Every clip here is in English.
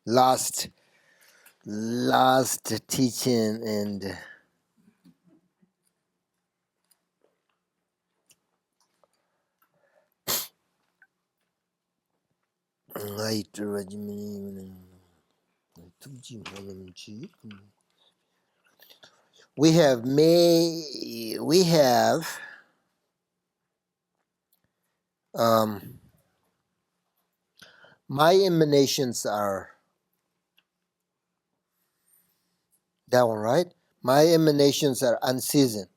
last teaching, and we have my emanations are that one, right? My emanations are unseasoned.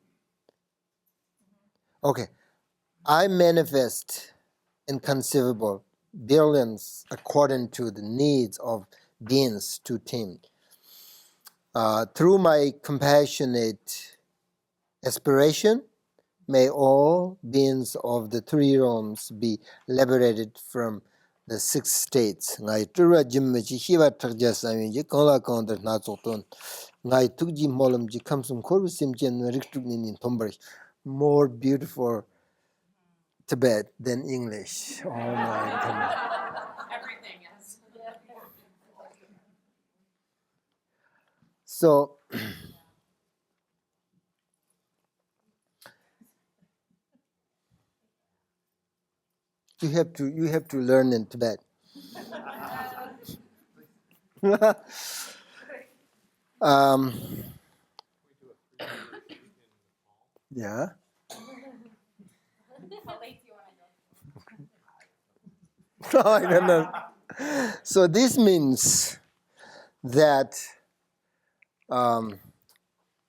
Okay, I manifest inconceivable billions according to the needs of beings to tend. Through my compassionate aspiration, may all beings of the three realms be liberated from the six states. Ngai tura jimmechi hiwa takja samyinji kongla kongdar na tsokton. Ngai tukji molamji kamsum korbu simchen riktuk ninin tombarish. More beautiful Tibet than English. Oh my goodness. Everything is. So, you have to learn in Tibet. Yeah. I don't know. So this means that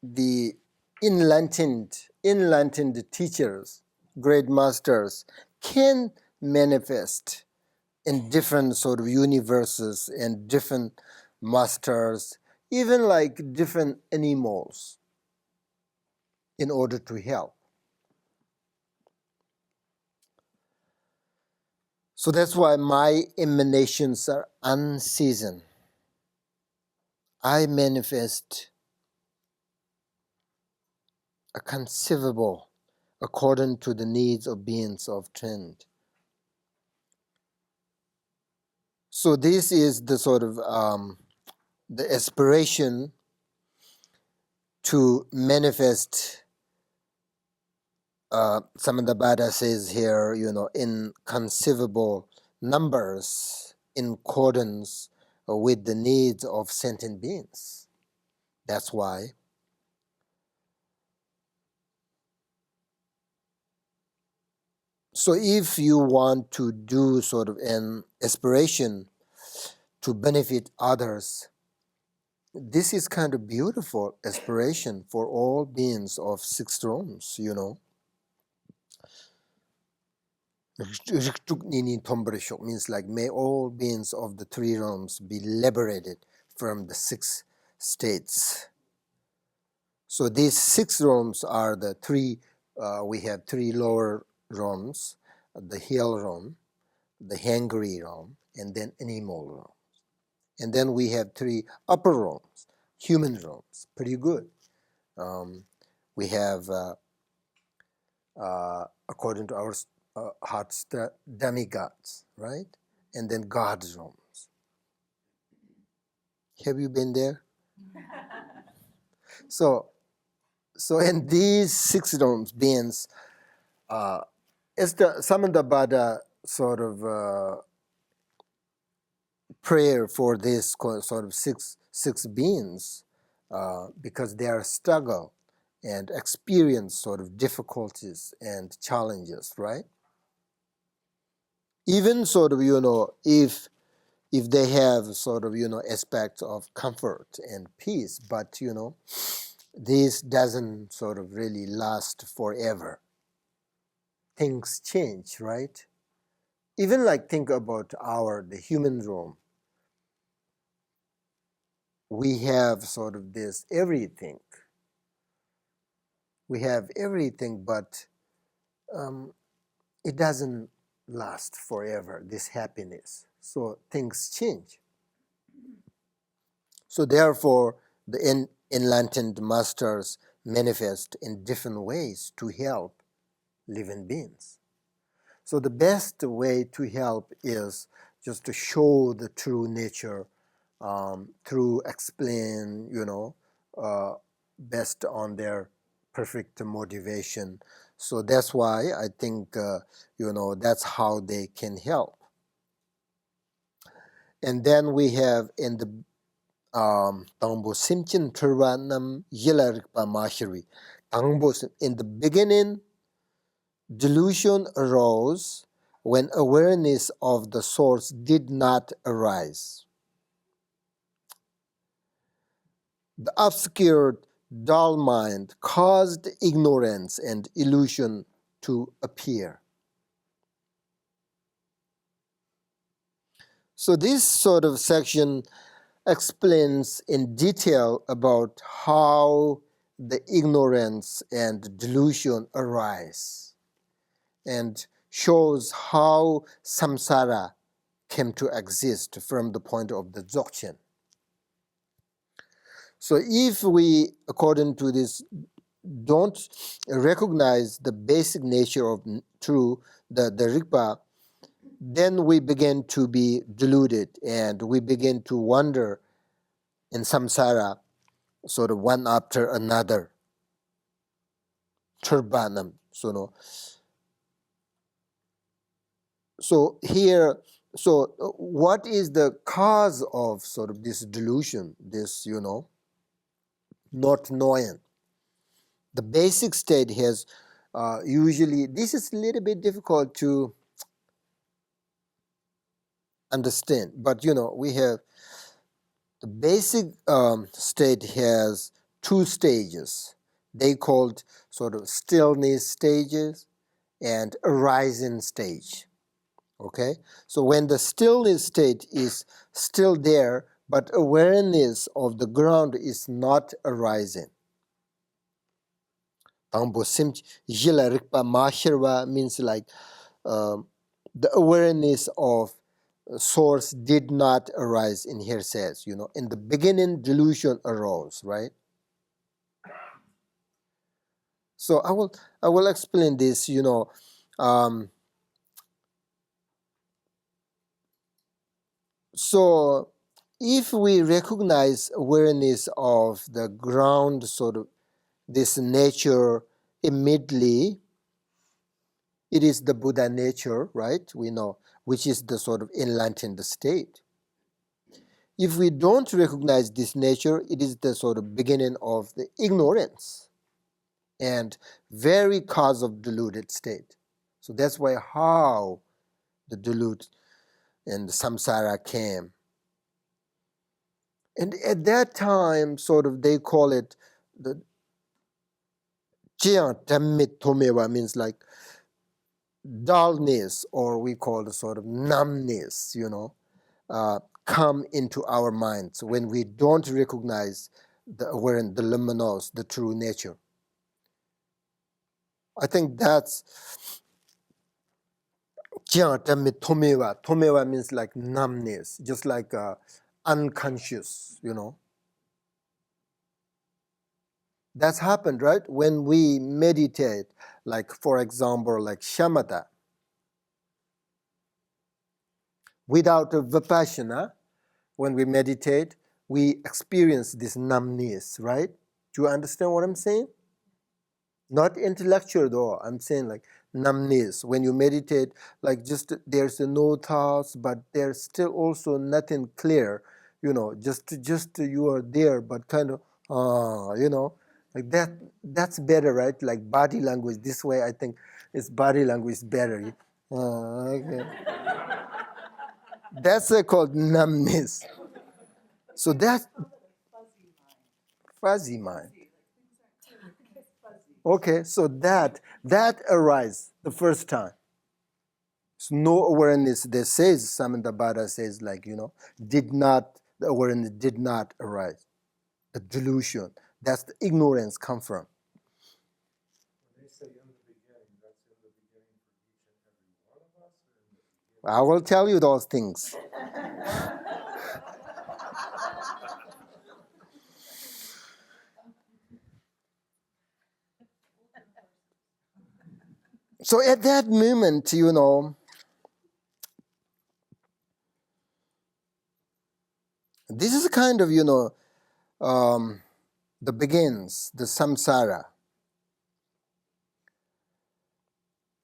the enlightened teachers, great masters, can manifest in different sort of universes and different masters, even like different animals, in order to help. So that's why my emanations are unseasoned. I manifest a conceivable according to the needs of beings of trend. So this is the sort of the aspiration to manifest. Samantabhadra says here, inconceivable numbers in accordance with the needs of sentient beings. That's why. So if you want to do sort of an aspiration to benefit others, this is kind of beautiful aspiration for all beings of six realms, means like may all beings of the three realms be liberated from the six states. So these six realms are the three, we have three lower realms, the hill realm, the hangry realm, and then animal realm. And then we have three upper realms, human realms, pretty good. We have, according to our hearts, the demigods, right? And then God's realms. Have you been there? So in these six realms, beings, it's the Samantabhadra sort of prayer for this sort of six beings, because they are struggle and experience sort of difficulties and challenges, right? Even sort of, if they have sort of, aspects of comfort and peace, but, this doesn't sort of really last forever. Things change, right? Even like think about the human realm. We have sort of this everything. We have everything, but it doesn't last forever, this happiness. So things change. So therefore, the enlightened masters manifest in different ways to help living beings. So the best way to help is just to show the true nature through explain, based on their perfect motivation. So that's why I think, that's how they can help. And then we have in the Tangbo Simchin Turvanam Yilarikpa Mashiri. In the beginning, delusion arose when awareness of the source did not arise. The obscured, dull mind caused ignorance and illusion to appear. So this sort of section explains in detail about how the ignorance and delusion arise and shows how samsara came to exist from the point of the Dzogchen. So if we, according to this, don't recognize the basic nature of true, the Rigpa, then we begin to be deluded and we begin to wander in samsara, sort of one after another. Turbanam. So here, what is the cause of sort of this delusion, this, not knowing? The basic state has usually, this is a little bit difficult to understand, but we have the basic state has two stages. They called sort of stillness stages and arising stage. Okay, so when the stillness state is still there, but awareness of the ground is not arising. Tangbo sim jila rikpa mashirwa means like the awareness of source did not arise. In here says, in the beginning delusion arose, right? So I will explain this, so if we recognize awareness of the ground, sort of this nature immediately, it is the Buddha nature, right? We know, which is the sort of enlightened state. If we don't recognize this nature, it is the sort of beginning of the ignorance and very cause of deluded state. So that's why how the delude and the samsara came. And at that time, sort of they call it the Jian Dhammit Tomewa, means like dullness, or we call the sort of numbness, come into our minds when we don't recognize the awareness, the luminous, the true nature. I think that's Tomewa. Tomewa means like numbness, just like unconscious, That's happened, right? When we meditate, like for example, like shamatha, without a vipassana, when we meditate, we experience this numbness, right? Do you understand what I'm saying? Not intellectual though, I'm saying like numbness. When you meditate, like just there's no thoughts, but there's still also nothing clear, just you are there, but kind of, like that. That's better, right? Like body language. This way, I think it's body language better. Okay. That's called numbness. So that's fuzzy mind. Okay, so that arises the first time. So no awareness. That says Samantabhadra says like the awareness did not arise. The delusion. That's the ignorance come from. When they say in the beginning, that's in the beginning for each and every one of us, or in the beginning? I will tell you those things. So at that moment, This is kind of, the begins, the samsara.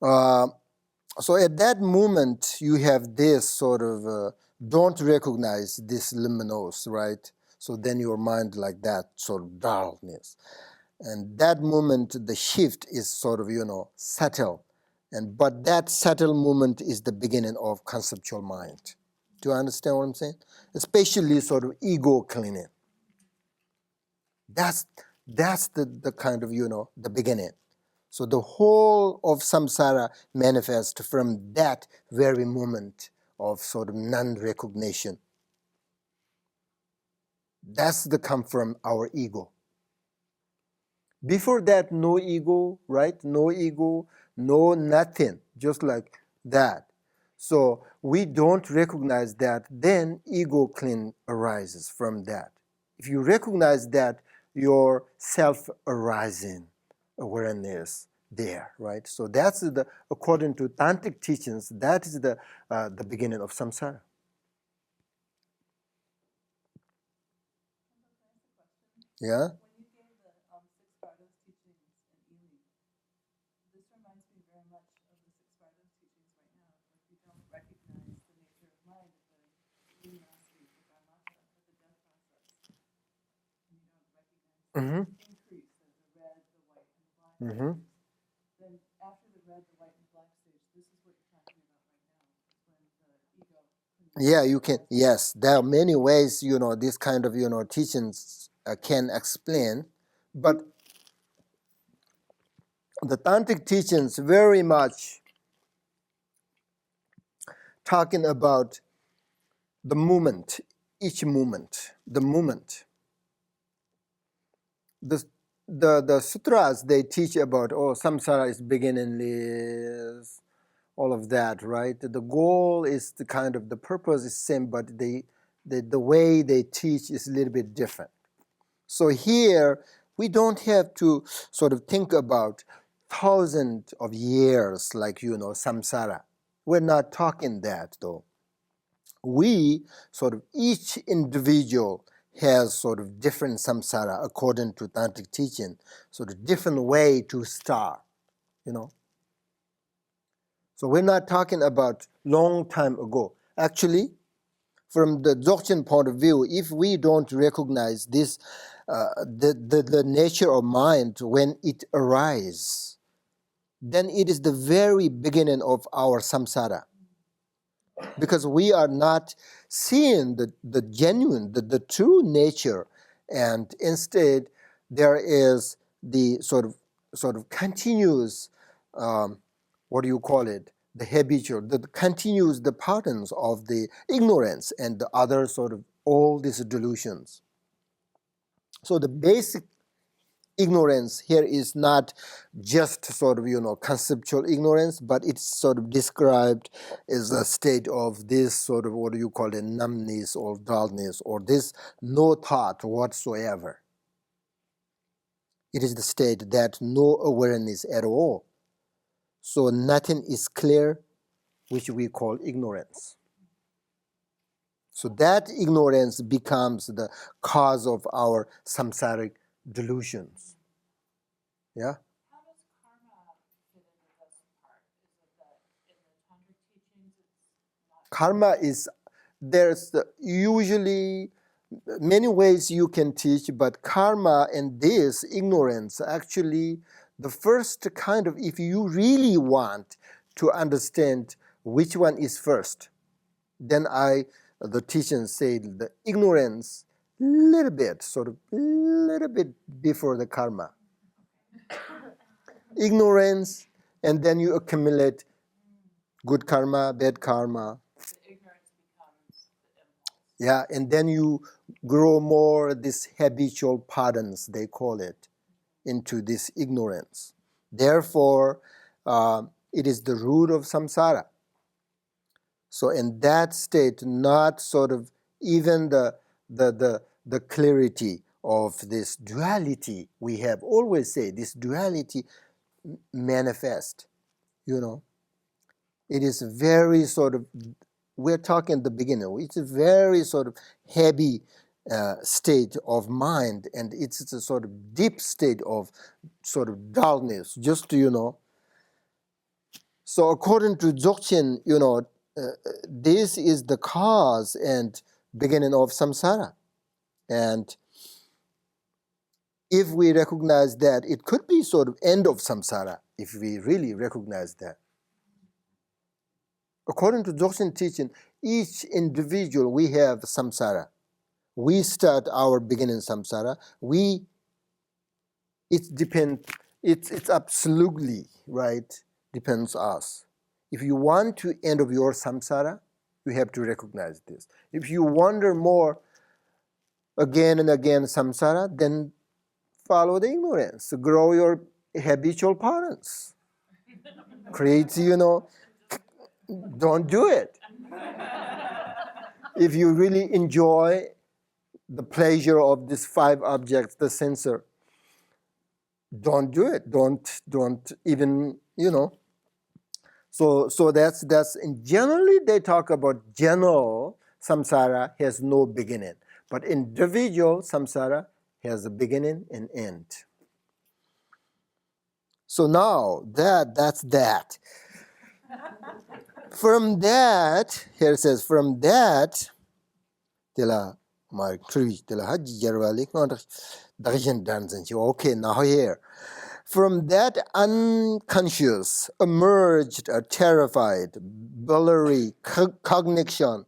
So at that moment, you have this sort of, don't recognize this luminous, right? So then your mind like that, sort of darkness. And that moment, the shift is sort of, subtle. But that subtle moment is the beginning of conceptual mind. Do you understand what I'm saying? Especially sort of ego cleaning. That's the kind of, the beginning. So the whole of samsara manifests from that very moment of sort of non-recognition. That's the come from our ego. Before that, no ego, right? No ego, no nothing, just like that. So we don't recognize that, then ego clean arises from that. If you recognize that, your self-arising awareness there, right? So that's according to tantric teachings, that is the beginning of samsara. Yeah? When you gave the Six Bardos teachings in Ely, this reminds me very much of the Six Bardos teachings right now. Like you don't recognize the nature of mind at the luminosity, the dharmata, at the death process. And you don't recognize the increase of the red, the white, and the black stages. Then after the red, the white, and the black stage, this is what you're talking about right now, is when the ego. Yeah, you can. Yes, there are many ways, this kind of, teachings can explain. But the tantric teachings very much talking about the movement, each movement, the movement. The sutras, they teach about, samsara is beginningless, all of that, right? The goal is the kind of, the purpose is same, but the way they teach is a little bit different. So here, we don't have to sort of think about thousands of years like, samsara. We're not talking that, though. We sort of, each individual has sort of different samsara according to tantric teaching, sort of different way to start, So we're not talking about long time ago. Actually, from the Dzogchen point of view, if we don't recognize this, the nature of mind when it arises, then it is the very beginning of our samsara. Because we are not seeing the genuine, the true nature, and instead there is the sort of continuous, what do you call it? The habitual, that continues the patterns of the ignorance and the other sort of all these delusions. So the basic ignorance here is not just sort of, conceptual ignorance, but it's sort of described as a state of this sort of, what do you call it, numbness or dullness, or this no thought whatsoever. It is the state that no awareness at all. So nothing is clear, which we call ignorance. So that ignorance becomes the cause of our samsaric delusions. Yeah? How does karma fit into this part? Is it that in the tantric teachings it's not? Karma is, there's usually many ways you can teach, but karma and this ignorance, actually, the first kind of, if you really want to understand which one is first, then the teachers say the ignorance, little bit before the karma. Ignorance, and then you accumulate good karma, bad karma. The ignorance becomes the impulse. Yeah, and then you grow more this habitual patterns, they call it, into this ignorance. Therefore, it is the root of samsara. So in that state, not sort of even the clarity of this duality we have always say, this duality manifest, It is very sort of we're talking the beginning. It's a very sort of heavy state of mind, and it's a sort of deep state of sort of dullness, just So according to Dzogchen, this is the cause and beginning of samsara. And if we recognize that, it could be sort of end of samsara, if we really recognize that. According to Dzogchen teaching, each individual, we have samsara. We start our beginning samsara. It's absolutely, right, depends us. If you want to end of your samsara, you have to recognize this. If you wonder more again and again samsara, then follow the ignorance. Grow your habitual patterns. Create, don't do it. If you really enjoy the pleasure of these 5 objects, the sensor, don't do it. Don't even, So that's and generally they talk about general samsara has no beginning, but individual samsara has a beginning and end. So now that's that. From that, here it says, from that, okay, now here. From that unconscious emerged a terrified, blurry cognition.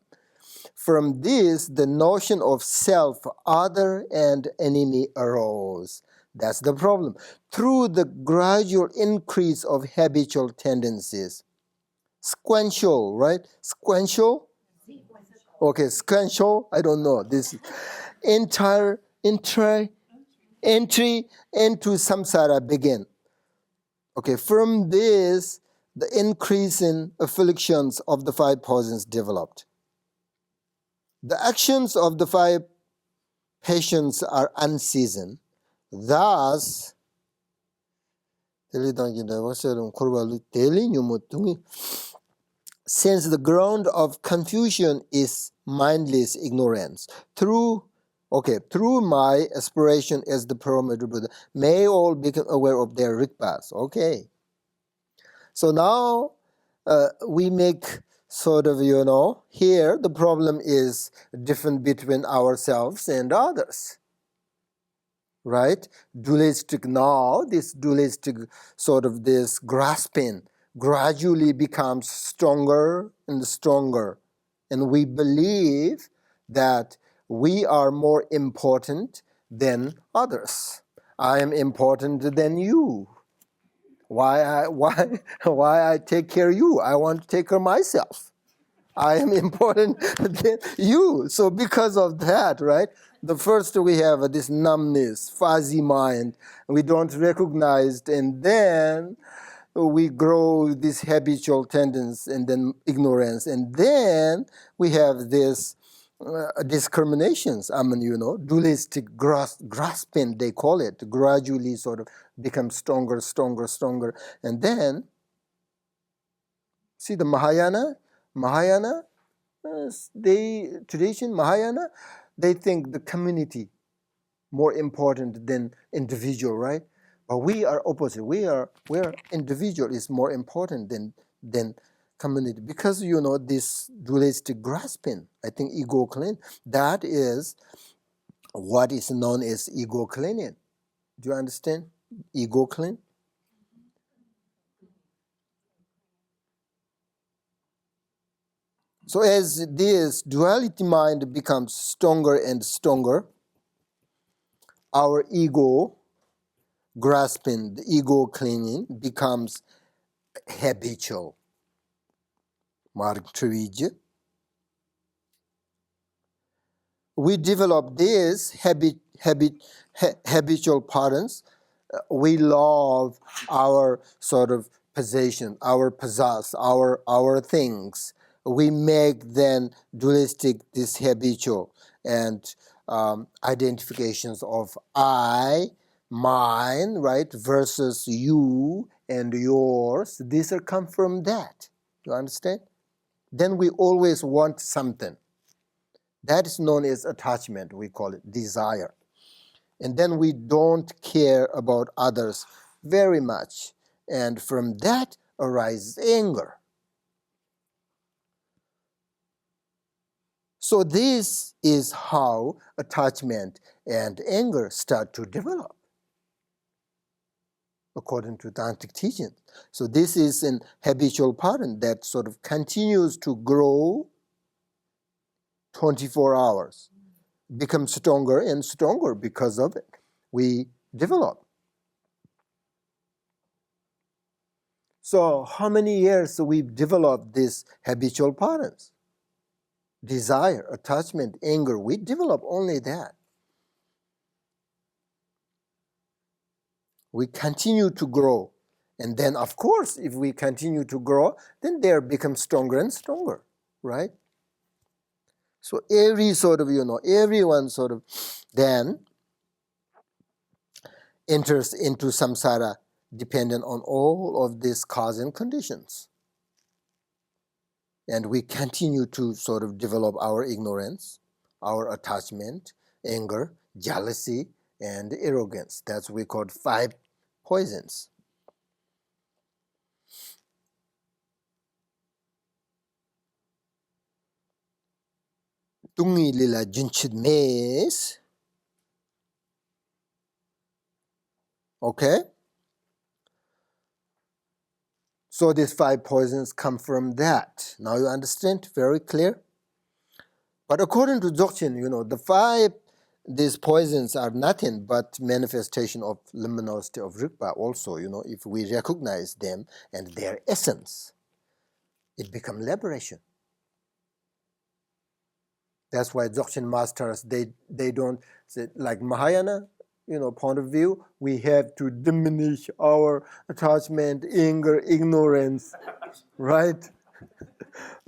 From this, the notion of self, other, and enemy arose. That's the problem. Through the gradual increase of habitual tendencies. Sequential, right? Sequential? Okay, sequential, I don't know. This entry into samsara begin. Okay, from this, the increasing afflictions of the 5 poisons developed. The actions of the 5 passions are unseasoned. Thus, since the ground of confusion is mindless ignorance, through my aspiration as the primordial Buddha, may all become aware of their rigpas. Okay. So now we make sort of, here the problem is different between ourselves and others. Right? Dualistic now, this dualistic sort of this grasping gradually becomes stronger and stronger. And we believe that we are more important than others. I am important than you. Why I take care of you? I want to take care of myself. I am important than you. So because of that, right? The first we have this numbness, fuzzy mind. We don't recognize, and then we grow this habitual tendency and then ignorance. And then we have this discriminations. Dualistic grasping, they call it, gradually sort of become stronger. And then, see the Mahayana, tradition, Mahayana, they think the community more important than individual, right? But we are opposite. We're individual is more important than community, because this dualistic grasping. I think ego clean. That is what is known as ego cleaning. Do you understand? Ego clean. So as this duality mind becomes stronger and stronger, our ego grasping, the ego cleaning becomes habitual. Mark Trivij. We develop these habitual patterns. We love our sort of possession, our possess, our things. We make then dualistic, this habitual, and identifications of I, mine, right, versus you and yours. These are come from that. You understand? then we always want something. That is known as attachment, we call it desire. And then we don't care about others very much. And from that arises anger. So this is how attachment and anger start to develop, according to Tantric teachings. So this is an habitual pattern that sort of continues to grow 24 hours, becomes stronger and stronger because of it. We develop. So how many years we've developed these habitual patterns? Desire, attachment, anger, we develop only that. We continue to grow. And then, of course, if we continue to grow, then they become stronger and stronger, right? So every sort of, everyone sort of then enters into samsara dependent on all of these cause and conditions. And we continue to sort of develop our ignorance, our attachment, anger, jealousy, and arrogance. That's what we call 5 poisons. Tungi lila junchit mes. Okay? So these 5 poisons come from that. Now you understand? Very clear? But according to Dzogchen, these poisons are nothing but manifestation of luminosity of Rigpa also, if we recognize them and their essence, it becomes liberation. That's why Dzogchen masters, they don't say, like Mahayana, point of view, we have to diminish our attachment, anger, ignorance, right?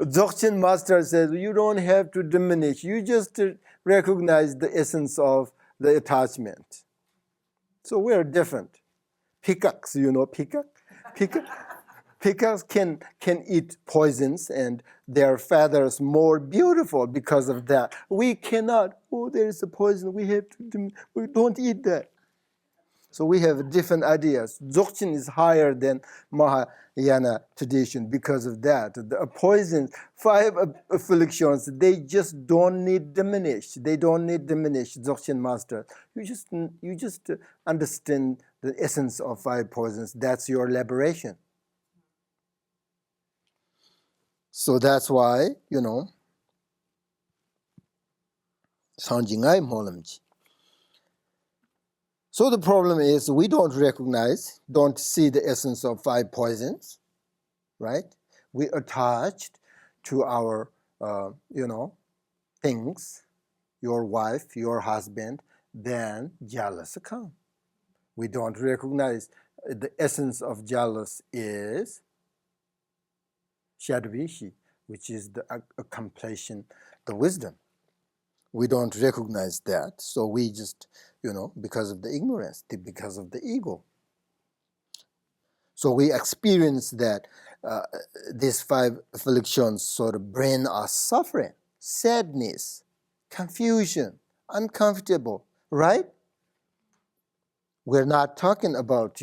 Dzogchen master says, you don't have to diminish, you just recognize the essence of the attachment. So we're different. Peacocks, peacock? Peacocks can eat poisons and their feathers more beautiful because of that. We cannot. Oh, there is a poison. We don't eat that. So we have different ideas. Dzogchen is higher than Mahayana tradition because of that. The poison, 5 afflictions, they just don't need diminish. They don't need diminish, Dzogchen master. You just understand the essence of 5 poisons. That's your liberation. So that's why, Sanjingai Molamji. So the problem is we don't recognize, don't see the essence of 5 poisons, right? We attached to our, things, your wife, your husband, then jealous come. We don't recognize the essence of jealous is Shadvishi, which is the completion, the wisdom. We don't recognize that, so we just, because of the ignorance, because of the ego. So we experience that these 5 afflictions sort of bring us suffering, sadness, confusion, uncomfortable, right? We're not talking about,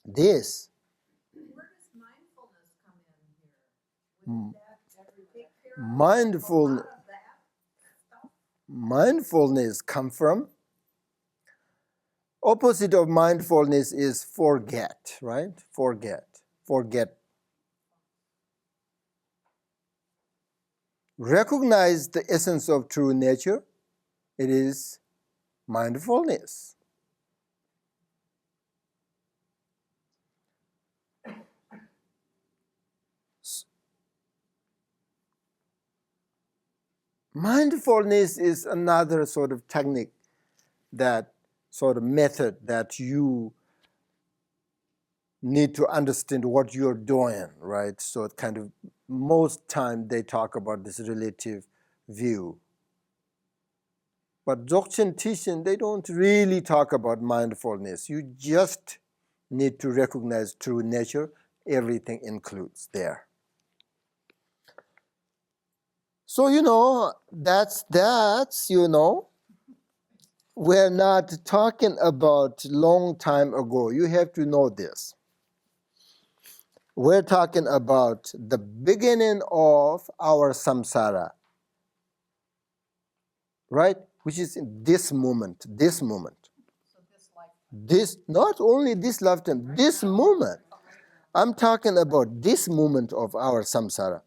this. Where does mindfulness come in here? Mindfulness come from, opposite of mindfulness is forget, right? Forget. Recognize the essence of true nature. It is mindfulness. Mindfulness is another sort of technique, that sort of method that you need to understand what you're doing, right? So kind of most time they talk about this relative view. But Dzogchen teaching, they don't really talk about mindfulness. You just need to recognize true nature. Everything includes there. So, that's, we're not talking about long time ago. You have to know this. We're talking about the beginning of our samsara, right? Which is in this moment. So this life. This, not only this lifetime, this moment. I'm talking about this moment of our samsara.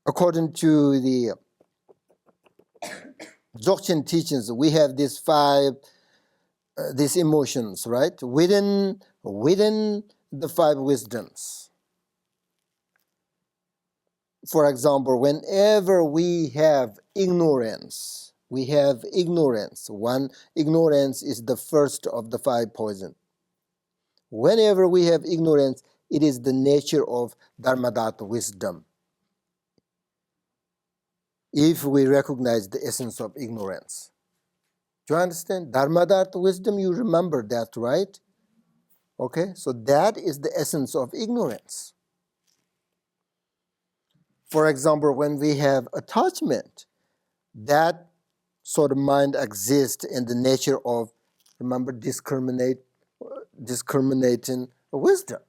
According to the Dzogchen teachings, we have these five, these emotions, right? Within the five wisdoms. For example, whenever we have ignorance, One, ignorance is the first of the five poisons. Whenever we have ignorance, it is the nature of Dharmadhatu wisdom. If we recognize the essence of ignorance. Do you understand? Dharmadhatu wisdom, you remember that, right? Okay, so that is the essence of ignorance. For example, when we have attachment, that sort of mind exists in the nature of, remember, discriminating wisdom.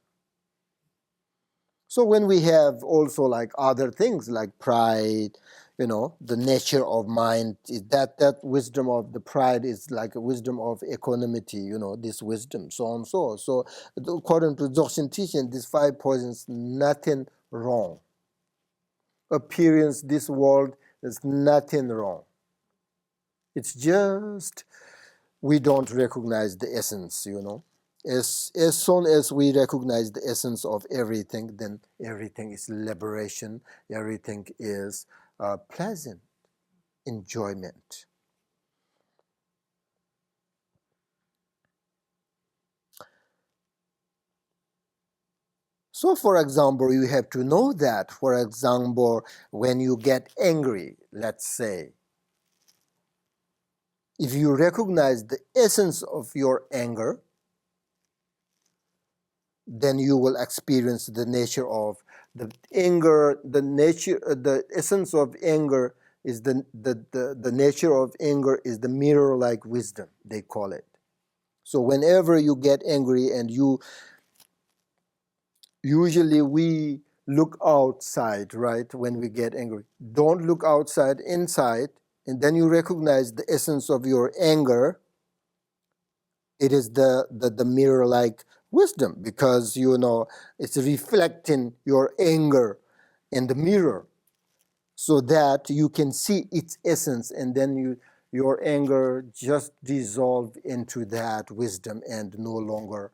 So when we have also like other things like pride, the nature of mind, that wisdom of the pride is like a wisdom of equanimity, this wisdom, so on so. So according to Dzogchen teaching, these five poisons, nothing wrong. Appearance, this world, there's nothing wrong. It's just we don't recognize the essence, As soon as we recognize the essence of everything, then everything is liberation, everything is pleasant enjoyment. So, for example, you have to know that, for example, when you get angry, let's say, if you recognize the essence of your anger, then you will experience the nature of the anger. The essence of anger is the nature of anger is the mirror-like wisdom, they call it. So whenever you get angry, and usually we look outside, right? When we get angry, don't look outside, inside, and then you recognize the essence of your anger. It is the mirror-like wisdom, because it's reflecting your anger in the mirror, so that you can see its essence, and then your anger just dissolve into that wisdom, and no longer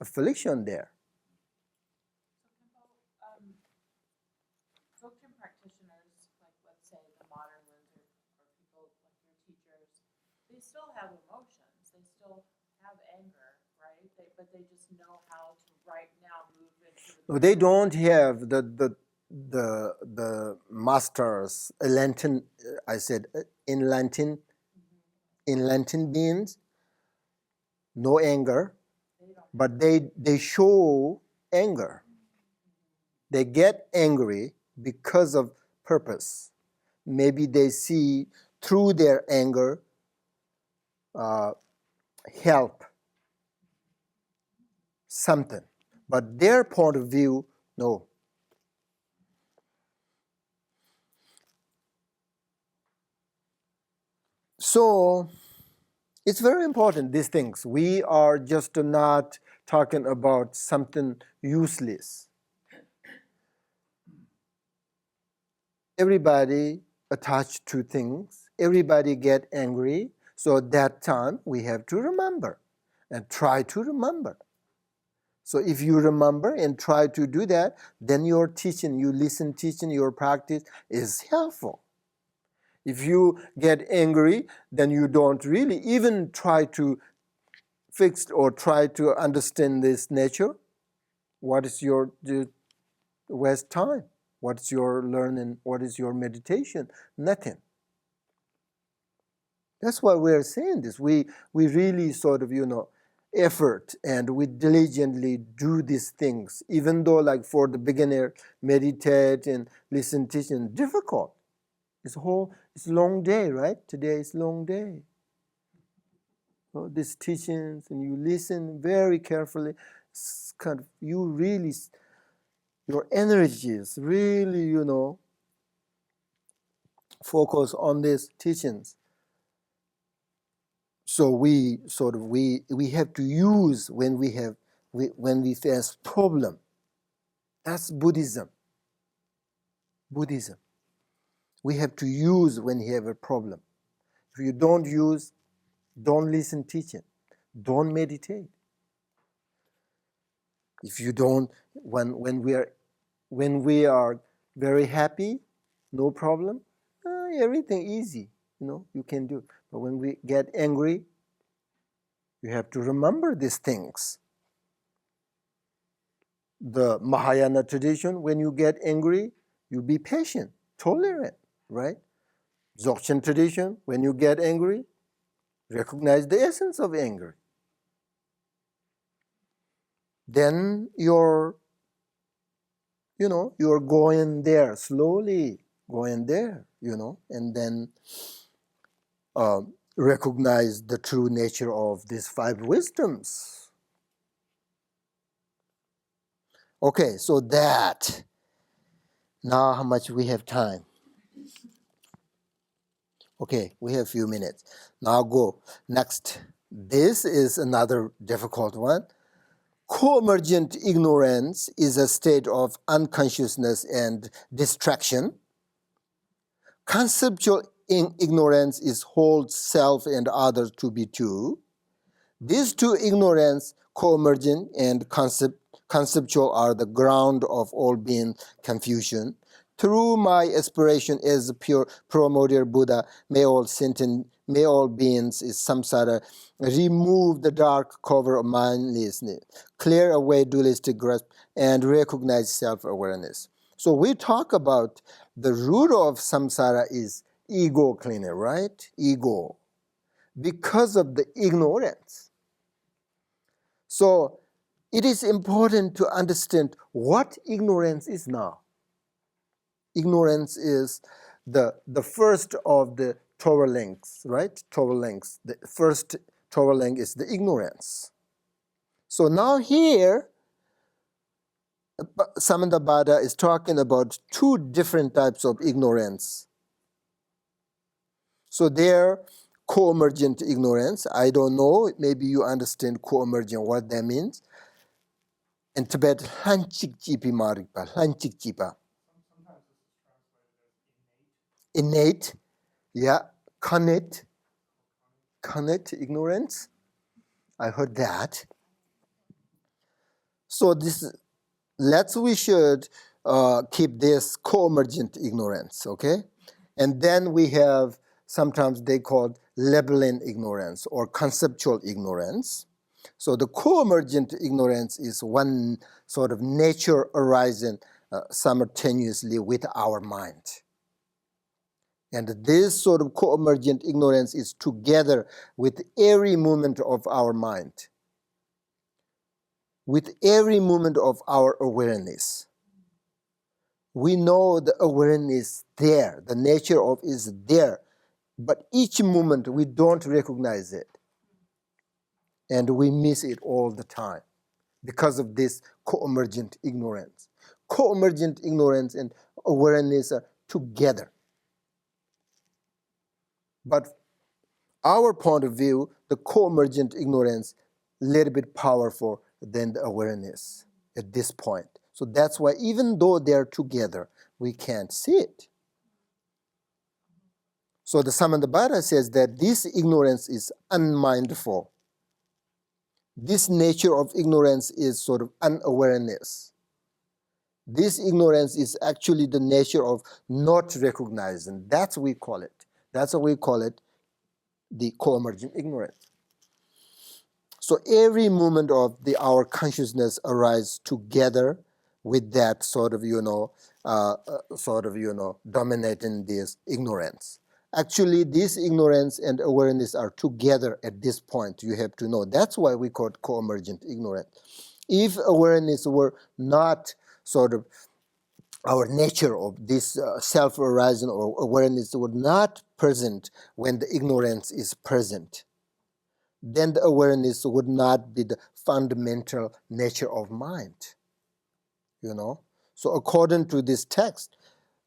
affliction there. Dzogchen practitioners, like let's say the modern ones, or people like your teachers, they still have emotions. They still have anger, right? But they just know how to right now move into the. They don't have the masters, Enlightened, I said, enlightened beings, no anger, but they show anger. They get angry because of purpose. Maybe they see through their anger help something, but their point of view, no. So it's very important, these things. We are just not talking about something useless. Everybody attached to things, everybody get angry, so that time we have to remember and try to remember. So if you remember and try to do that, then your teaching, your practice is helpful. If you get angry, then you don't really even try to fix or try to understand this nature. What is your waste time? What's your learning? What is your meditation? Nothing. That's why we're saying this. We really sort of, effort and we diligently do these things, even though like for the beginner, meditate and listen teaching, difficult. It's a long day, right? Today is long day. So these teachings and you listen very carefully, it's kind of, you really, your energy is really, focus on these teachings. So we have to use when we face problem. That's Buddhism. Buddhism. We have to use when you have a problem. If you don't use, don't listen teaching. Don't meditate. If you don't, when we are very happy, no problem, everything easy, you can do. But when we get angry, you have to remember these things. The Mahayana tradition, when you get angry, you be patient, tolerant, right? Dzogchen tradition, when you get angry, recognize the essence of anger. Then you're going there, slowly going there, and then recognize the true nature of these five wisdoms. Okay, so that. Now how much we have time? Okay, we have a few minutes. Now go. Next. This is another difficult one. Co-emergent ignorance is a state of unconsciousness and distraction. Conceptual ignorance is holds self and others to be two. These two ignorance, co-emergent and conceptual, are the ground of all being confusion. Through my aspiration as a pure primordial Buddha, may all beings is samsara remove the dark cover of mindlessness, clear away dualistic grasp, and recognize self-awareness. So we talk about the root of samsara is ego cleaner, right? Ego. Because of the ignorance. So it is important to understand what ignorance is now. Ignorance is the first of the Torah links, right? Torah links. The first Torah link is the ignorance. So now here, Samantabhadra is talking about two different types of ignorance. So there, co-emergent ignorance. I don't know, maybe you understand co-emergent, what that means. In Tibet, hanchik jipi marikpa, hanchik jipa. Sometimes this is translated as Innate, yeah, connect ignorance. I heard that. So we should keep this co-emergent ignorance, okay? And then we have, sometimes they call labeling ignorance or conceptual ignorance. So the co-emergent ignorance is one sort of nature arising simultaneously with our mind. And this sort of co-emergent ignorance is together with every movement of our mind, with every movement of our awareness. We know the awareness there, the nature of it is there, but each moment we don't recognize it. And we miss it all the time because of this co-emergent ignorance. Co-emergent ignorance and awareness are together. But our point of view, the co-emergent ignorance, a little bit powerful than the awareness at this point. So that's why even though they're together, we can't see it. So the Samantabhadra says that this ignorance is unmindful. This nature of ignorance is sort of unawareness. This ignorance is actually the nature of not recognizing. That's what we call it. That's what we call it, the co-emergent ignorance. So every moment of our consciousness arises together with that dominating this ignorance. Actually, this ignorance and awareness are together at this point. You have to know. That's why we call it co-emergent ignorance. If awareness were not sort of our nature of this self-arising or awareness were not present when the ignorance is present, then the awareness would not be the fundamental nature of mind. So according to this text,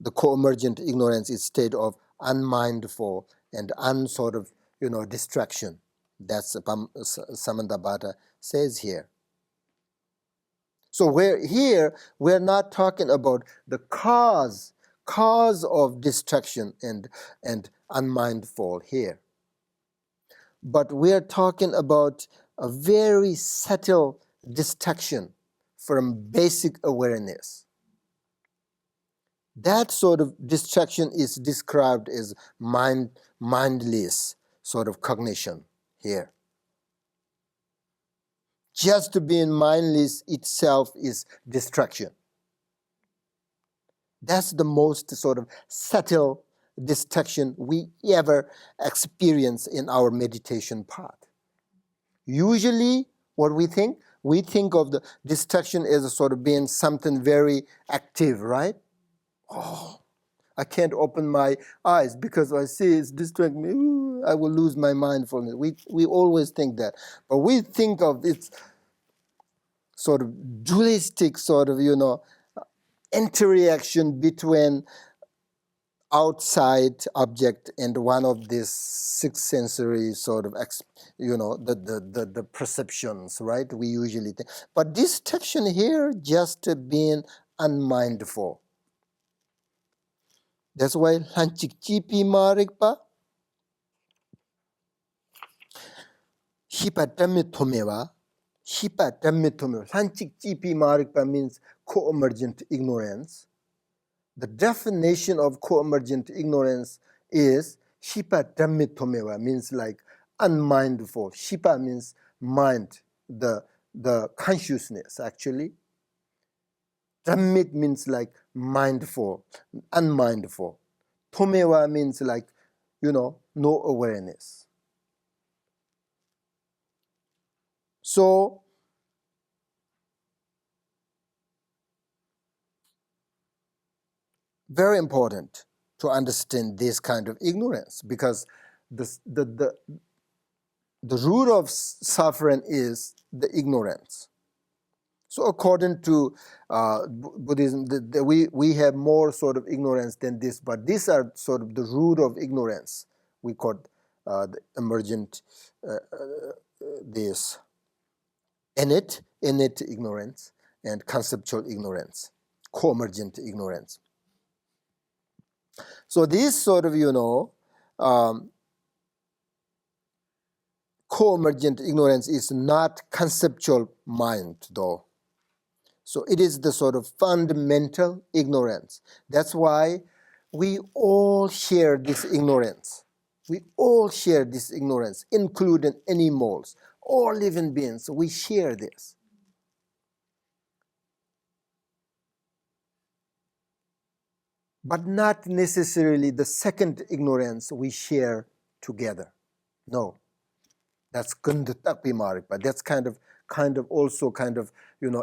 the co-emergent ignorance is state of unmindful and unsort of distraction. That's Samantabhadra says here. So we're not talking about the cause of distraction and unmindful here, but we're talking about a very subtle distraction from basic awareness. That sort of distraction is described as mindless sort of cognition here. Just to being mindless itself is distraction. That's the most sort of subtle distraction we ever experience in our meditation path. Usually, what we think of the distraction as a sort of being something very active, right? Oh, I can't open my eyes because I see it's distracting me. Ooh, I will lose my mindfulness. We always think that. But we think of its sort of dualistic sort of, interaction between outside object and one of these six sensory sort of, the perceptions, right? We usually think. But this section here, just being unmindful. That's why hanchik chipi marikpa hipatamitomewa. Hanchik chipi marikpa means co-emergent ignorance. The definition of co-emergent ignorance is shipa dhammitomewa, means like unmindful. Shipa means mind, the consciousness actually. Dhammit means like mindful, unmindful. Tomewa means like, no awareness. So, very important to understand this kind of ignorance, because the root of suffering is the ignorance. So according to Buddhism, we have more sort of ignorance than this, but these are sort of the root of ignorance. We call the emergent, this innate ignorance and conceptual ignorance, co-emergent ignorance. So this sort of, co-emergent ignorance is not conceptual mind, though. So it is the sort of fundamental ignorance. That's why we all share this ignorance. We all share this ignorance, including animals, all living beings. We share this. But not necessarily the second ignorance we share together. No. That's Kuntuzangpo Monlam. That's kind of also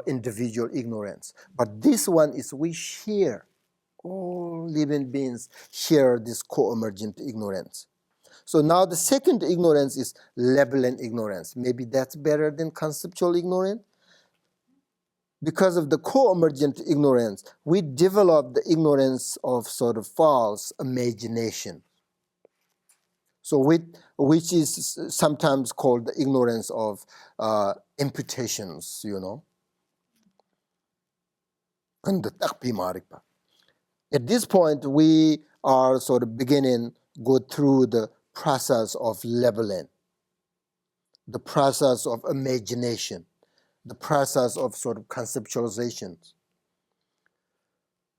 individual ignorance. But this one is we share. All living beings share this co-emergent ignorance. So now the second ignorance is labeling ignorance. Maybe that's better than conceptual ignorance. Because of the co-emergent ignorance, we develop the ignorance of sort of false imagination. So which is sometimes called the ignorance of imputations, At this point, we are sort of go through the process of labeling, the process of imagination, the process of sort of conceptualization.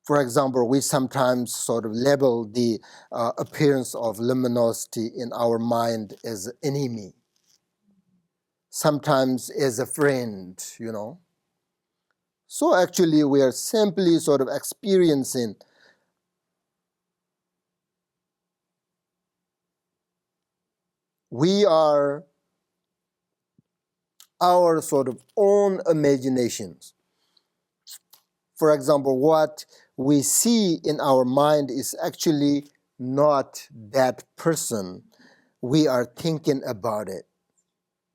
For example, we sometimes sort of label the appearance of luminosity in our mind as an enemy, sometimes as a friend, So actually we are simply sort of experiencing We are our sort of own imaginations. For example, what we see in our mind is actually not that person. We are thinking about it.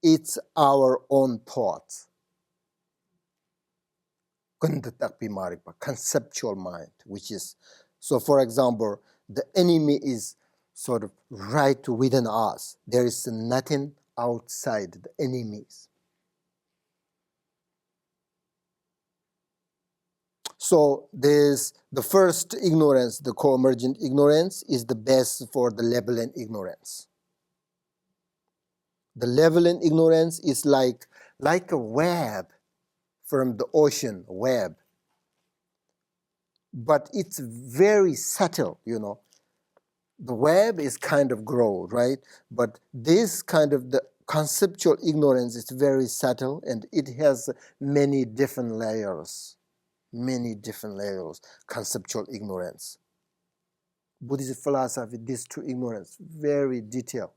It's our own thoughts. Conceptual mind, which is, so for example, the enemy is sort of right within us. There is nothing outside the enemies. So there's the first ignorance, the co-emergent ignorance, is the best for the level ignorance. The level ignorance is like a web from the ocean web. But it's very subtle, The web is kind of grow, right? But this kind of the conceptual ignorance is very subtle and it has many different layers. Conceptual ignorance. Buddhist philosophy, these two ignorance, very detailed.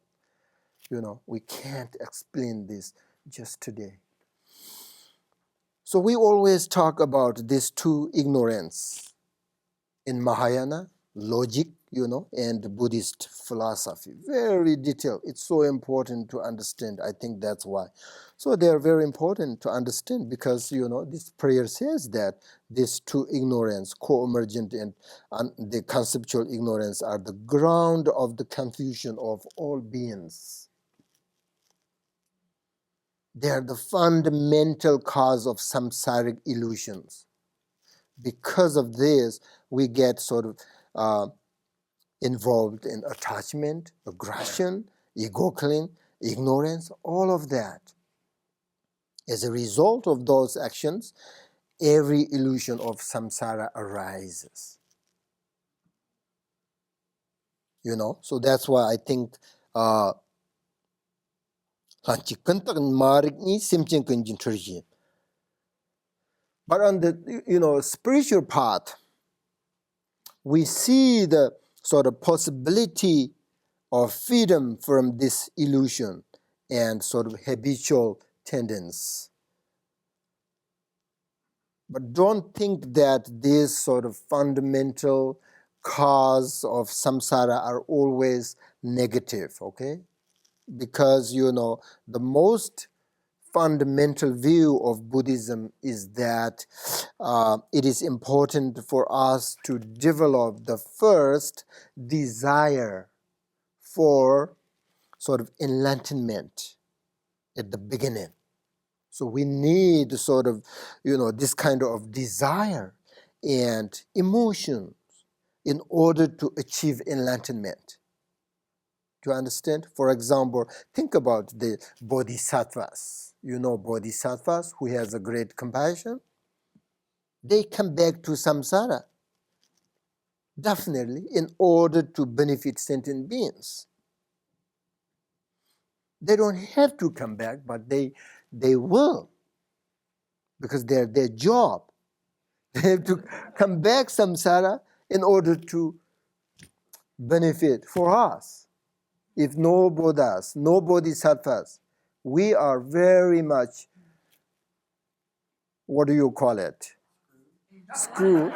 We can't explain this just today. So we always talk about these two ignorance in Mahayana, logic, and Buddhist philosophy. Very detailed. It's so important to understand. I think that's why. So they are very important to understand because, this prayer says that these two ignorance, co-emergent and the conceptual ignorance, are the ground of the confusion of all beings. They are the fundamental cause of samsaric illusions. Because of this, we get sort of involved in attachment, aggression, ego killing, ignorance, all of that. As a result of those actions, every illusion of samsara arises. So that's why I think but on the spiritual path, we see the sort of possibility of freedom from this illusion and sort of habitual tendency. But don't think that this sort of fundamental cause of samsara are always negative, okay? Because, the most fundamental view of Buddhism is that it is important for us to develop the first desire for sort of enlightenment at the beginning. So we need sort of, this kind of desire and emotions in order to achieve enlightenment. Do you understand? For example, think about the bodhisattvas. Bodhisattvas who has a great compassion. They come back to samsara, definitely, in order to benefit sentient beings. They don't have to come back, but they will, because they're their job. They have to come back samsara in order to benefit for us. If no Buddhas, no Bodhisattvas, we are very much, what do you call it? Screwed.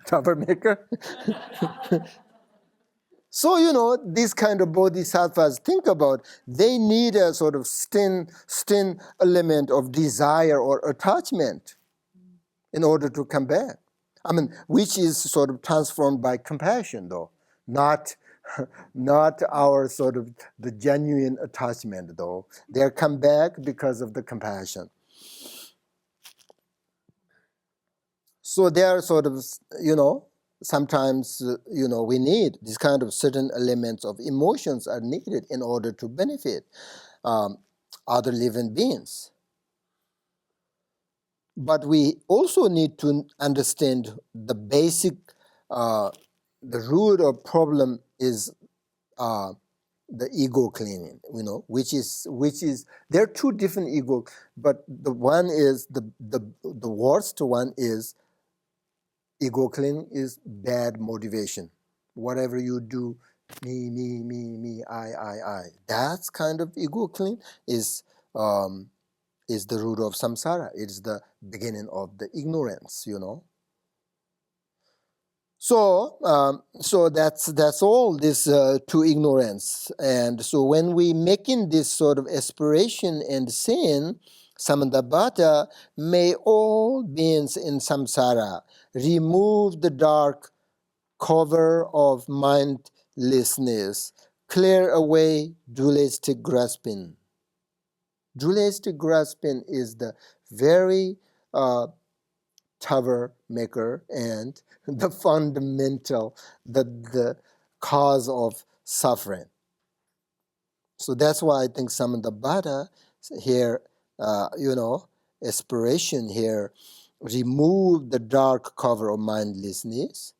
Troublemaker. So, these kind of bodhisattvas, think about, they need a sort of stin element of desire or attachment in order to come back. Which is sort of transformed by compassion, though, not our sort of the genuine attachment, though. They come back because of the compassion. So they are sort of, sometimes, we need this kind of certain elements of emotions are needed in order to benefit other living beings. But we also need to understand the basic, the root of problem is the ego cleaning, which is there are two different ego, but the one is the worst one is ego clean is bad motivation. Whatever you do, me, I. That's kind of ego clean is the root of samsara. It's the beginning of the ignorance, So that's all this to ignorance. And so when we making this sort of aspiration and saying, Samantabhadra, may all beings in samsara remove the dark cover of mindlessness, clear away dualistic grasping. Dualistic grasping is the very tower maker and the fundamental, the cause of suffering. So that's why I think Samantabhadra here, aspiration here, remove the dark cover of mindlessness,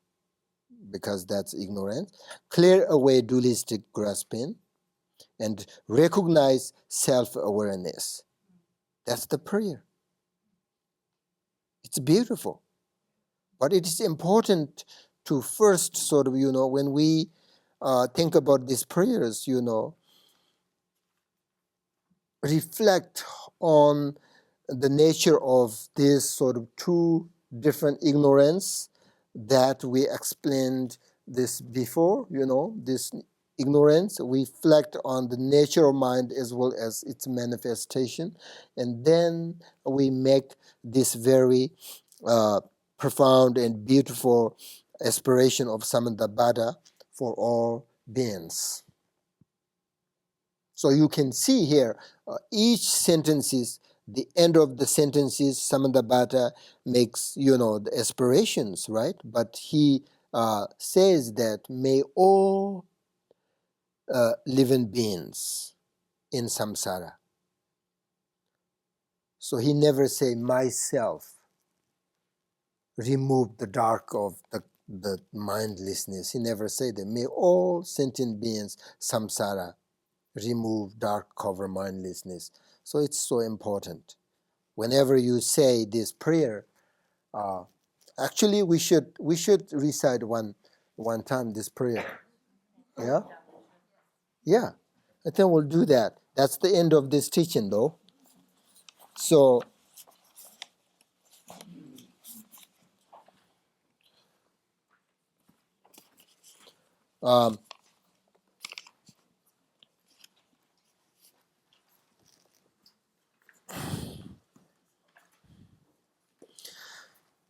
because that's ignorance, clear away dualistic grasping, and recognize self-awareness. That's the prayer. It's beautiful. But it is important to first sort of, when we think about these prayers, reflect on the nature of this sort of two different ignorance that we explained this before, this ignorance, reflect on the nature of mind as well as its manifestation, and then we make this very profound and beautiful aspiration of Samantabhadra for all beings. So you can see here, each sentences, the end of the sentences, Samantabhadra makes, the aspirations, right? But he says that may all living beings in samsara. So he never say myself, remove the dark of the mindlessness. He never say that. May all sentient beings samsara remove dark cover mindlessness. So it's so important. Whenever you say this prayer, actually we should recite one time this prayer. Yeah? Yeah. I think we'll do that. That's the end of this teaching though. So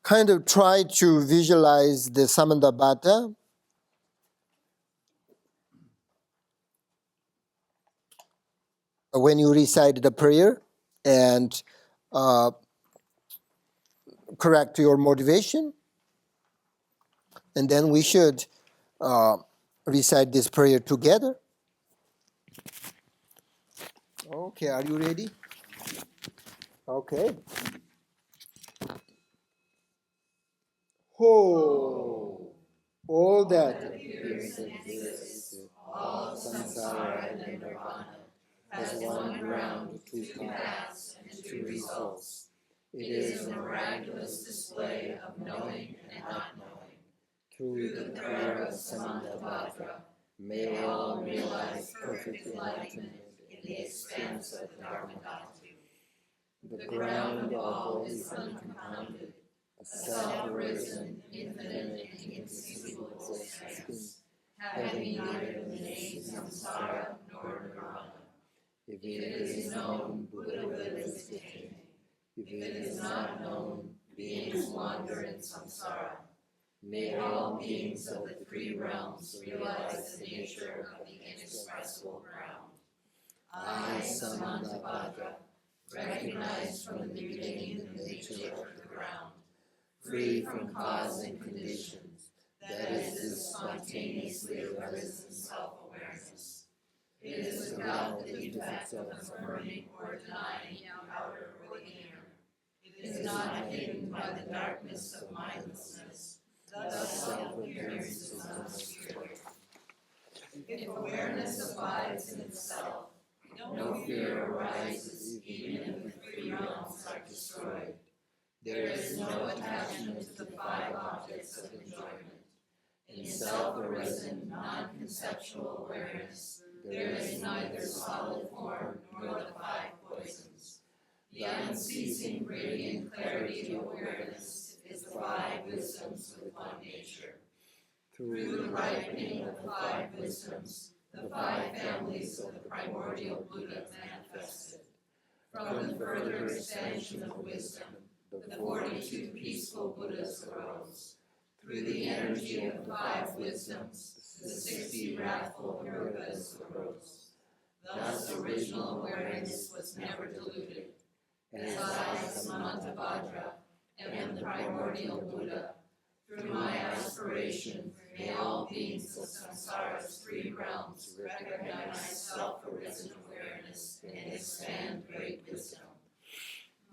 kind of try to visualize the Samantabhadra when you recite the prayer, and correct your motivation, and then we should recite this prayer together. Okay, are you ready? Okay. Ho! All that appears and exists, all samsara and nirvana, has one ground, two paths, and two results. It is a miraculous display of knowing and not knowing. Through the prayer of Samantabhadra, may all realize perfect enlightenment in the expense of the Dharmadhatu. The ground of all is uncompounded, a self-arisen, infinite, and inconceivable existence, having neither been samsara nor nirvana. If it is known, Buddhahood is attained. If it is not known, beings wander in samsara. May all beings of the three realms realize the nature of the inexpressible ground. I, Samantabhadra, recognize from the beginning the nature of the ground, free from cause and conditions, that is this spontaneously arisen self-awareness. It is without the defects of affirming or denying the outer or the inner. It is not hidden by the darkness of mindlessness, thus self-appearance is unobscured. If awareness abides in itself, no fear arises even if the three realms are destroyed. There is no attachment to the five objects of enjoyment. In self-arisen, non-conceptual awareness, there is neither solid form nor the five poisons. The unceasing radiant clarity of awareness is the five wisdoms with one nature. Through the ripening of the five wisdoms, the five families of the primordial Buddha manifested. From the further expansion of wisdom, the 42 peaceful Buddhas arose. Through the energy of the five wisdoms, the 60 wrathful Herukas arose. Thus original awareness was never diluted. As I, Samantabhadra, am the primordial Buddha, through my aspiration, may all beings of samsara's three realms recognize self-arisen awareness and expand great wisdom.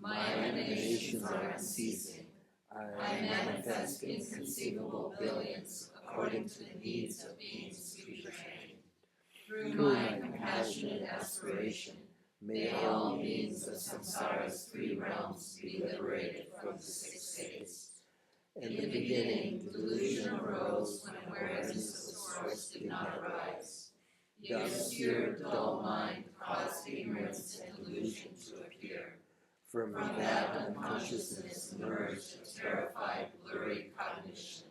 My emanations are unceasing. I manifest inconceivable billions according to the needs of beings to be trained. Through my compassionate aspiration, may all beings of samsara's three realms be liberated from the 6 states. In the beginning, delusion arose when awareness of the source did not arise. The obscure, dull mind caused ignorance and delusion to appear. From that unconsciousness emerged a terrified, blurry cognition.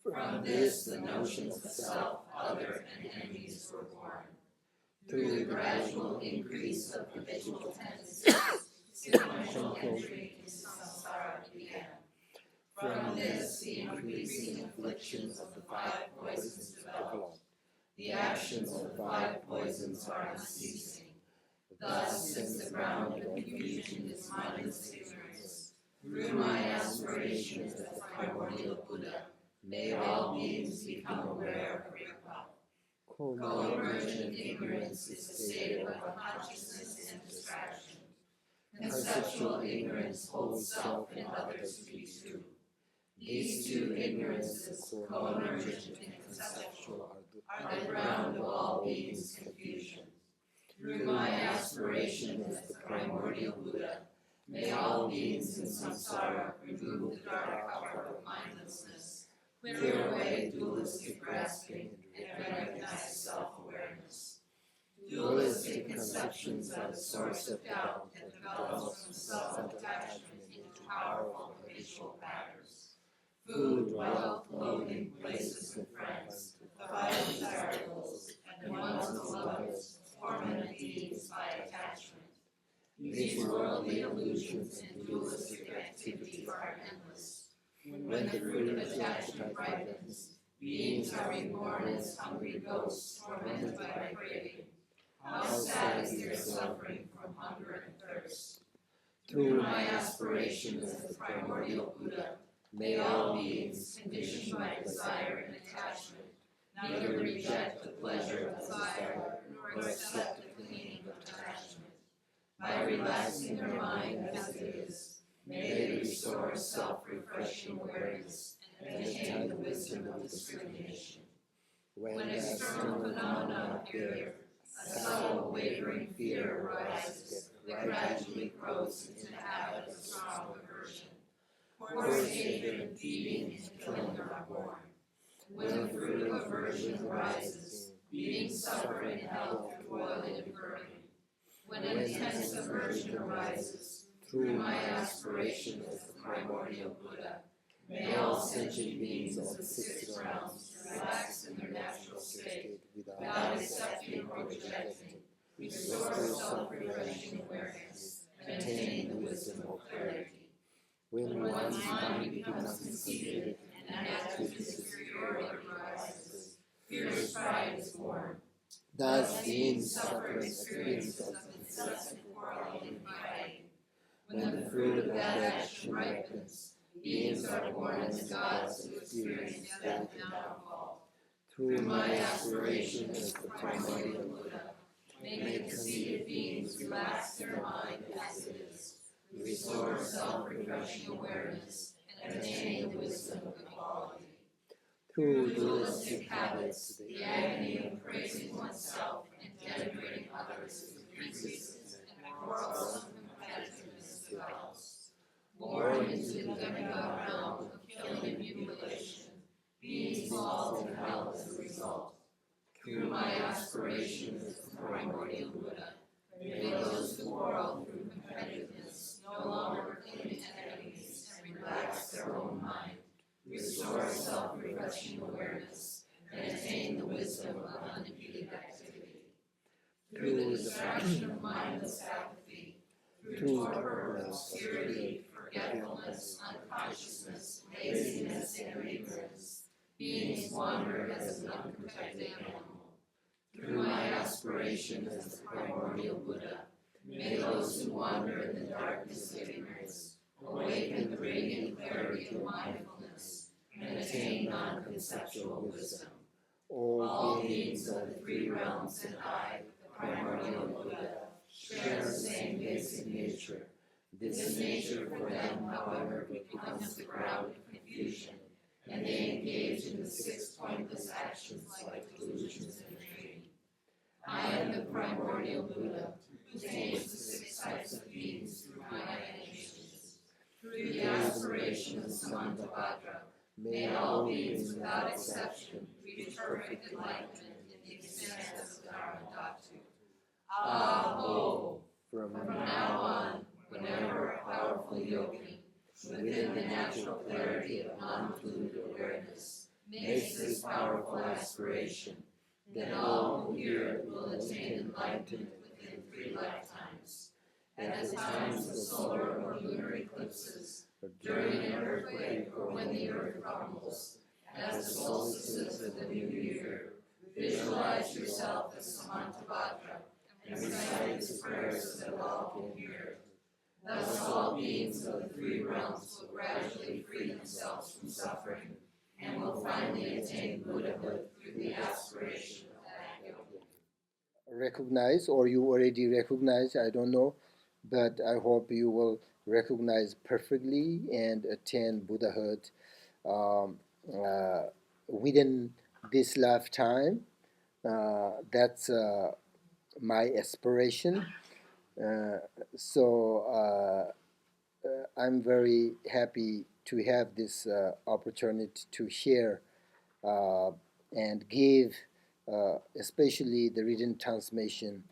From this, the notions of self, other, and enemies were born. Through the gradual increase of habitual tendencies, sequential entry into samsara began. From this, the increasing afflictions of the five poisons developed. The actions of the five poisons are unceasing. Thus, since the ground of confusion is mindless ignorance, through my aspiration as the primordial Buddha, may all beings become aware of Rigpa. Co-emergent ignorance is the state of unconsciousness and distraction. Conceptual ignorance holds self and others to be true. These two ignorances, co-emergent and conceptual, are the ground of all beings' confusion. Through my aspiration as the primordial Buddha, may all beings in samsara remove the dark cloud of mindlessness, clear away dualistic grasping, and recognize self-awareness. Dualistic conceptions are the source of doubt that develops from self-attachment into powerful habitual patterns. Food, wealth, clothing, places, and friends, the five desirables, and one's beloveds, torment beings by attachment. These worldly illusions and dualistic activities are endless. When the fruit of attachment ripens, beings are reborn as hungry ghosts tormented by craving. How sad is their suffering from hunger and thirst. Through my aspiration as the primordial Buddha, may all beings, conditioned by desire and attachment, neither reject the pleasure of desire nor accept the clinging of attachment. By relaxing their mind as it is, may they restore self-refreshing awareness and attain the wisdom of discrimination. When external phenomena appear, a subtle wavering fear arises that gradually grows into the habit of strong aversion. Coarse hatred and thieving and killing are born. When the fruit of aversion arises, beings suffer in hell through toiling and burning. When intense aversion arises, through my aspiration as the primordial Buddha, may all sentient beings of the 6 realms relax in their natural state without accepting or rejecting, restore self-refreshing awareness, and attain the wisdom of clarity. When one's mind becomes conceited and attitude of superiority arises, fierce pride is born. Thus, beings suffer experience of incessant quarreling and fighting. When the fruit of that action ripens, beings are born as gods who experience death and downfall. Through my aspiration as the primordial Buddha, may conceited beings relax their mind as it is, restore self-refreshing awareness, and attain the wisdom of equality. Through dualistic habits, the agony of praising oneself and denigrating others increases, and quarrelsome competitiveness develops. Born born into the demigod realm of killing and mutilation, beings fall to hell as a result. Through my aspiration as the primordial Buddha, may those who quarrel through competitiveness no longer cling to enemies and relax their own mind, restore self-refreshing awareness, and attain the wisdom of unimpeded activity. Through the distraction of mindless apathy, through torpor, obscurity, forgetfulness, unconsciousness, laziness, and ignorance, beings wander as an unprotected animal. Through my aspiration as the primordial Buddha, may those who wander in the darkness of ignorance awaken the radiant clarity of mindfulness and attain non-conceptual wisdom. All beings of the three realms and I, the primordial Buddha, share the same basic nature. This nature for them, however, becomes the ground of confusion, and they engage in the six pointless actions like delusions and dream. I am the primordial Buddha, who tames the six types of beings through my emanations. Through the aspiration of Samantabhadra, may all beings without exception reach perfect enlightenment in the expanse of Dharma Dhatu. Aho! From now on, whenever a powerful yogi, within the natural clarity of non-polluted awareness, makes this powerful aspiration, then all who hear it will attain enlightenment within 3 lifetimes. At the times of solar or lunar eclipses, during an earthquake or when the earth rumbles, at the solstices of the new year, visualize yourself as Samantabhadra and recite its prayers so that all can hear. Thus all beings of the 3 realms will gradually free themselves from suffering and will finally attain Buddhahood through the aspiration of that yogi. Recognize, or you already recognize, I don't know, but I hope you will recognize perfectly and attain Buddhahood um, within this lifetime. That's my aspiration. Uh, so I'm very happy to have this opportunity to share uh, and give, especially the written transmission.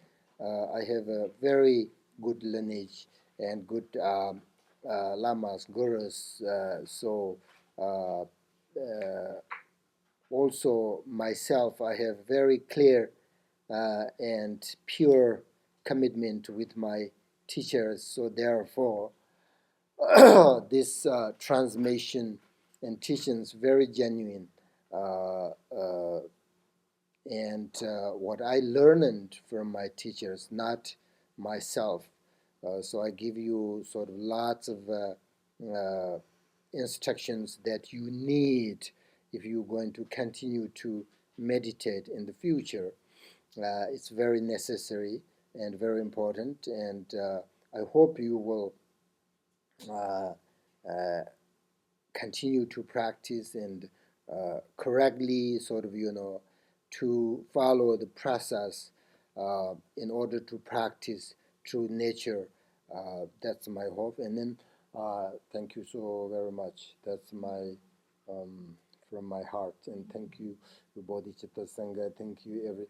I have a very good lineage and good lamas, gurus. Uh, Also myself, I have very clear and pure commitment with my teachers. So therefore, this transmission and teachings very genuine. Uh, uh, and what I learned from my teachers, not myself. So I give you sort of lots of instructions that you need if you're going to continue to meditate in the future. It's very necessary and very important, and I hope you will uh, uh, continue to practice and correctly sort of, to follow the process in order to practice true nature. That's my hope. And then thank you so very much. That's my from my heart. And thank you, Bodhicitta Sangha. Thank you,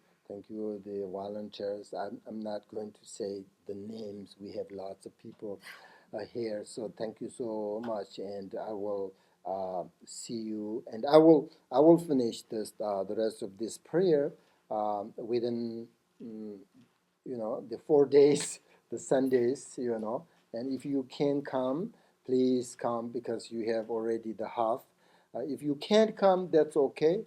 the volunteers. I'm not going to say the names. We have lots of people here. So thank you so much, and I will see you. And I will finish this the rest of this prayer within the 4 days, the Sundays. And if you can come, please come because you have already the half. If you can't come, that's okay.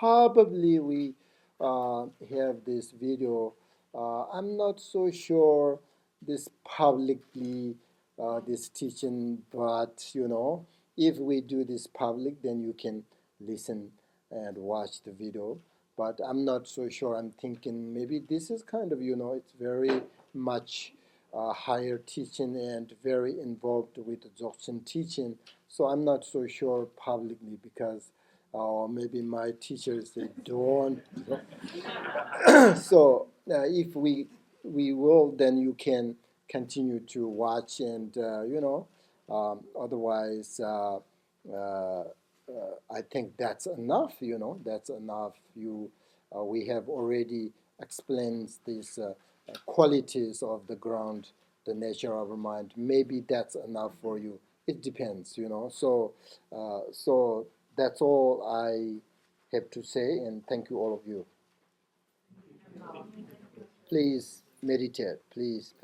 Probably we have this video. I'm not so sure this publicly, this teaching, but if we do this public, then you can listen and watch the video. But I'm not so sure. I'm thinking maybe this is kind of, it's very much higher teaching and very involved with the Dzogchen teaching. So I'm not so sure publicly because maybe my teachers, they don't. So if we will, then you can continue to watch and, Otherwise, I think that's enough. That's enough. We have already explained these qualities of the ground, the nature of our mind. Maybe that's enough for you. It depends. So that's all I have to say, and thank you all of you. Please meditate. Please.